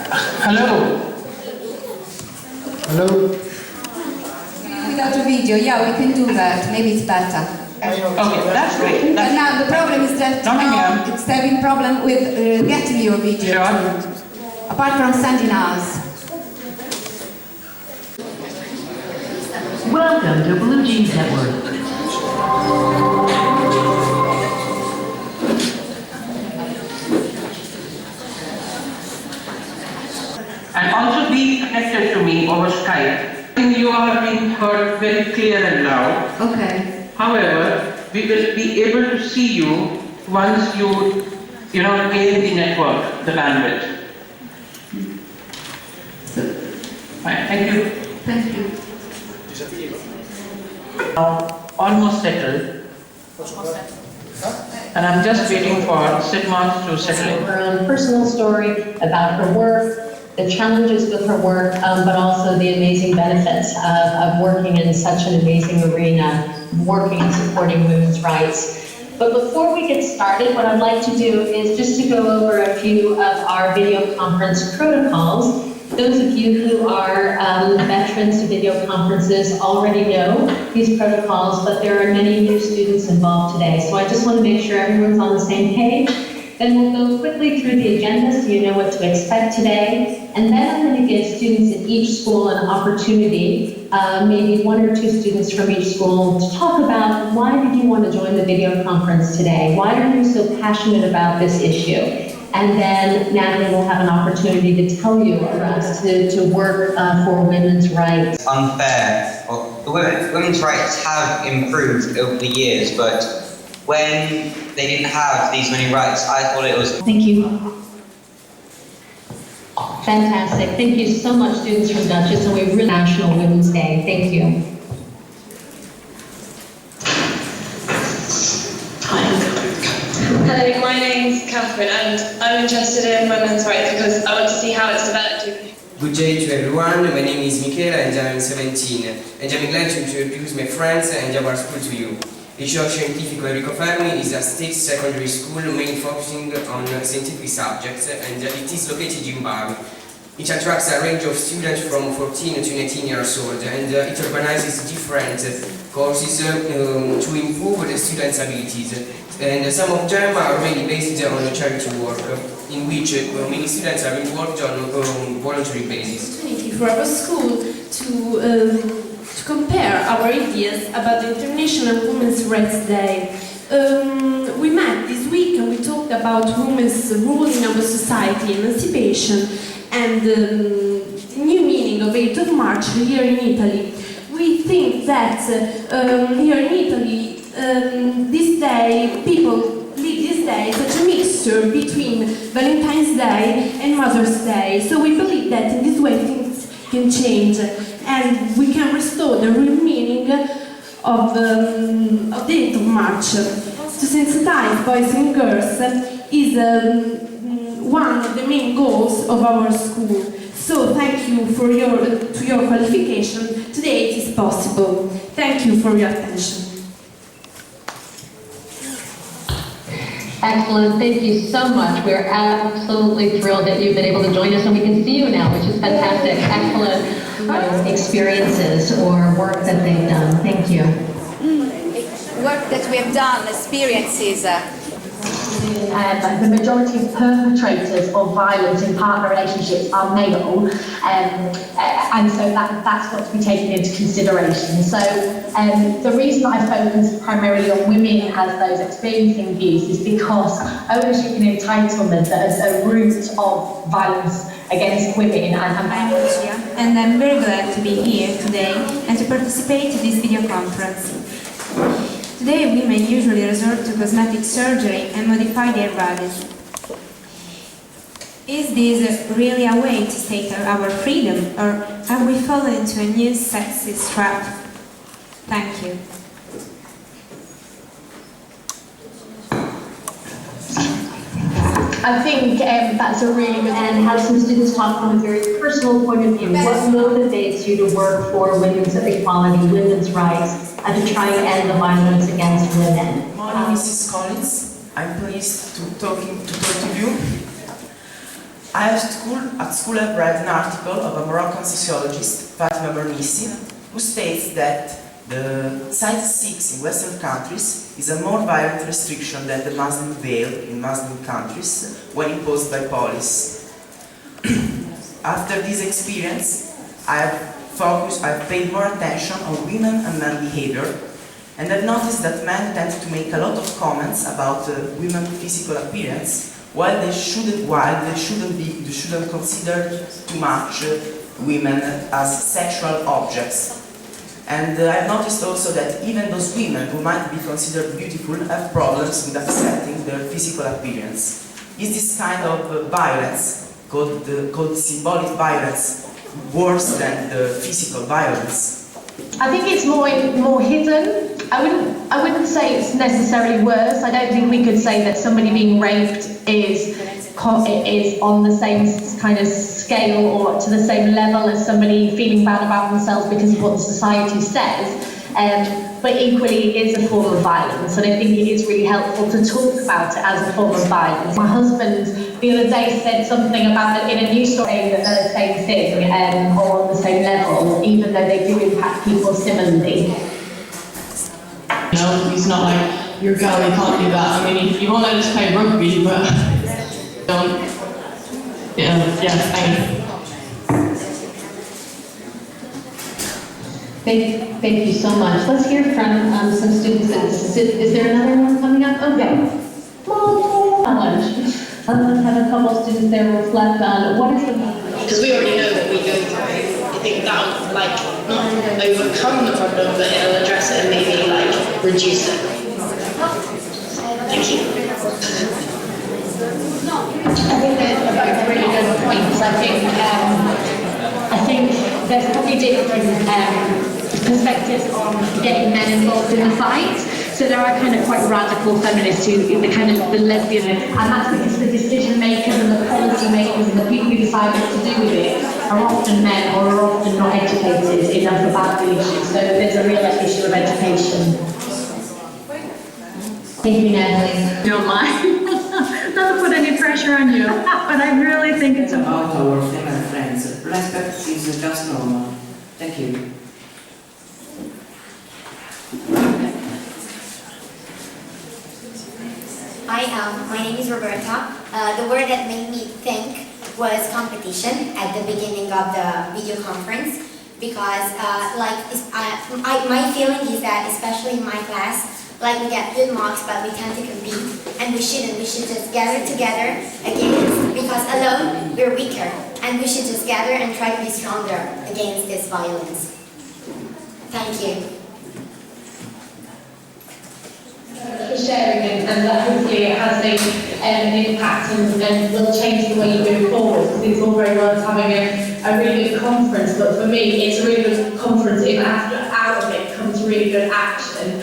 Hello. Hello. Without a video, yeah, we can do that. Maybe it's better. Okay, that's great. But now the problem is that now it's having problem with getting your video. Sure. Apart from sending us. Welcome to Blue Jeans Network. And also be connected to me over Skype. I think you are being heard very clear and loud. Okay. However, we will be able to see you once you gain the network, the bandwidth. Fine, thank you. Thank you. Almost settled. And I'm just waiting for Sidmouth to settle in. Her own personal story about her work, the challenges with her work, but also the amazing benefits of working in such an amazing arena, working and supporting women's rights. But before we get started, what I'd like to do is just to go over a few of our video conference protocols. Those of you who are veterans to video conferences already know these protocols, but there are many new students involved today. So I just want to make sure everyone's on the same page. Then we'll go quickly through the agenda so you know what to expect today. And then I'm going to give students at each school an opportunity, maybe one or two students from each school, to talk about why did you want to join the video conference today? Why are you so passionate about this issue? And then Natalie will have an opportunity to tell you about to work for women's rights. Unfair. Well, the women's rights have improved over the years, but when they didn't have these many rights, I thought it was... Thank you. Fantastic. Thank you so much, students from Dutchess, and we really National Women's Day. Thank you. Hello, my name's Catherine and I'm interested in women's rights because I want to see how it's developed. Good day to everyone, my name is Michela and I'm 17 and I'm glad to introduce my friends and our school to you. Liceo Scientifico Enrico Fermi is a state secondary school mainly focusing on scientific subjects and it is located in Bari. It attracts a range of students from 14 to 19 years old and it organizes different courses to improve the students' abilities. And some of them are really based on charity work, in which many students are involved on a voluntary basis. Opportunity for our school to compare our ideas about the International Women's Rights Day. We met this week and we talked about women's role in our society, emancipation, and the new meaning of 8th of March here in Italy. We think that here in Italy, this day, people live this day such a mixture between Valentine's Day and Mother's Day. So we believe that in this way things can change and we can restore the real meaning of the 8th of March. To sensitize boys and girls is one of the main goals of our school. So thank you for your qualification. Today it is possible. Thank you for your attention. Excellent. Thank you so much. We're absolutely thrilled that you've been able to join us and we can see you now, which is fantastic. Excellent experiences or work that they've done. Thank you. Work that we have done, experiences. The majority of perpetrators of violence in partner relationships are male, and so that's got to be taken into consideration. So the reason I focus primarily on women as those experiencing abuse is because ownership and entitlement as a root of violence against women. I'm Lucia, and I'm very glad to be here today and to participate in this video conference. Today, women usually resort to cosmetic surgery and modify their bodies. Is this really a way to state our freedom, or are we falling into a new sexist trap? Thank you. I think that's a really good and have some students talk from a very personal point of view. What motivates you to work for women's equality, women's rights, and to try and end the violence against women? Morning, Mrs. Collins. I'm pleased to talk to you. At school I've read an article of a Moroccan sociologist, Fatima Mernissi, who states that the size 6 in Western countries is a more violent restriction than the Muslim veil in Muslim countries when imposed by police. After this experience, I've paid more attention on women and men behavior, and I've noticed that men tend to make a lot of comments about women's physical appearance, while they shouldn't consider too much women as sexual objects. And I've noticed also that even those women who might be considered beautiful have problems with accepting their physical appearance. Is this kind of violence, called symbolic violence, worse than the physical violence? I think it's more hidden. I wouldn't say it's necessarily worse. I don't think we could say that somebody being raped is on the same kind of scale or to the same level as somebody feeling bad about themselves because of what the society says. But equally it is a form of violence, and I think it is really helpful to talk about it as a form of violence. My husband the other day said something about it in a news story that they're the same thing or on the same level, even though they do impact people similarly. You know, it's not like you're a girl, you can't do that. I mean, you won't let us play rugby, but don't. Yeah, thank you. Thank you so much. Let's hear from some students. Is there another one coming up? Okay. Challenge. Let's have a couple students there reflect on what is the... Because we already know what we go through. I think that'll not overcome the problem, but it'll address it and maybe reduce it. Thank you. I think they're both really good points. I think there's probably different perspectives on getting men involved in the fight. So there are kind of quite radical feminists who the lesbian, and that's because the decision makers and the policy makers and the people who decide what to do with it are often men or are often not educated enough about the issue. So there's a real issue of education. Thank you, Natalie. You don't mind? Not to put any pressure on you, but I really think it's about our female friends. Respect is just normal. Thank you. Hi, my name is Roberta. The word that made me think was competition at the beginning of the video conference, because my feeling is that, especially in my class, we get good marks, but we tend to compete, and we shouldn't. We should just gather together because alone we're weaker, and we should just gather and try to be stronger against this violence. Thank you. For sharing, and that hopefully it has an impact and will change the way you move forward, because it's all very well having a really good conference, but for me it's a really good conference if out of it comes really good action.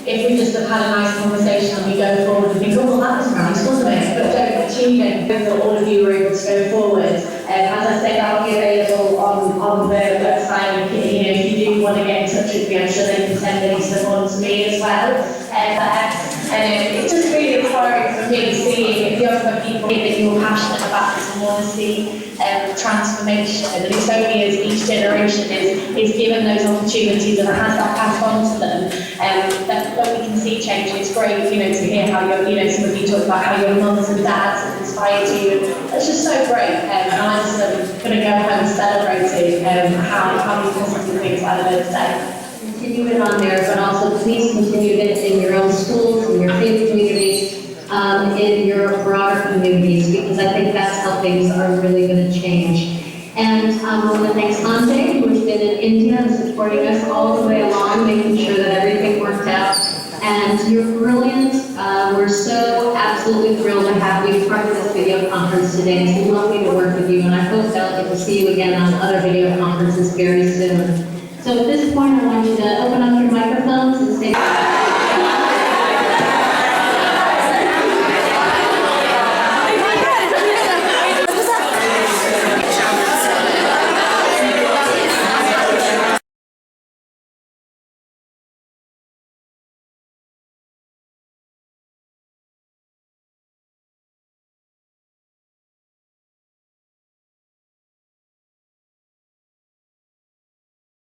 If we just have had a nice conversation and we go forward and think, oh well that was nice, wasn't it, but don't achieve anything, that all of you were able to go forward. As I said, that'll be available on the website. If you do want to get in touch with me, I'm sure they can send any support to me as well. It's just really inspiring for me seeing younger people that you're passionate about this and want to see transformation. And it's only as each generation is given those opportunities and has that passed on to them that we can see change. And it's great, to hear how some of you talk about how your mums and dads have inspired you. It's just so great. And I'm just going to go home celebrating how many positive things I learned today. Continue it on there, but also please continue it in your own schools, in your faith communities, in your broader communities, because I think that's how things are really going to change. And I want to thank Sanjay, who has been in India and supporting us all the way along, making sure that everything worked out. And you're brilliant. We're so absolutely thrilled to have you part of this video conference today. It's lovely to work with you, and I hope that I'll get to see you again on other video conferences very soon. So at this point, I want you to open up your microphones and say...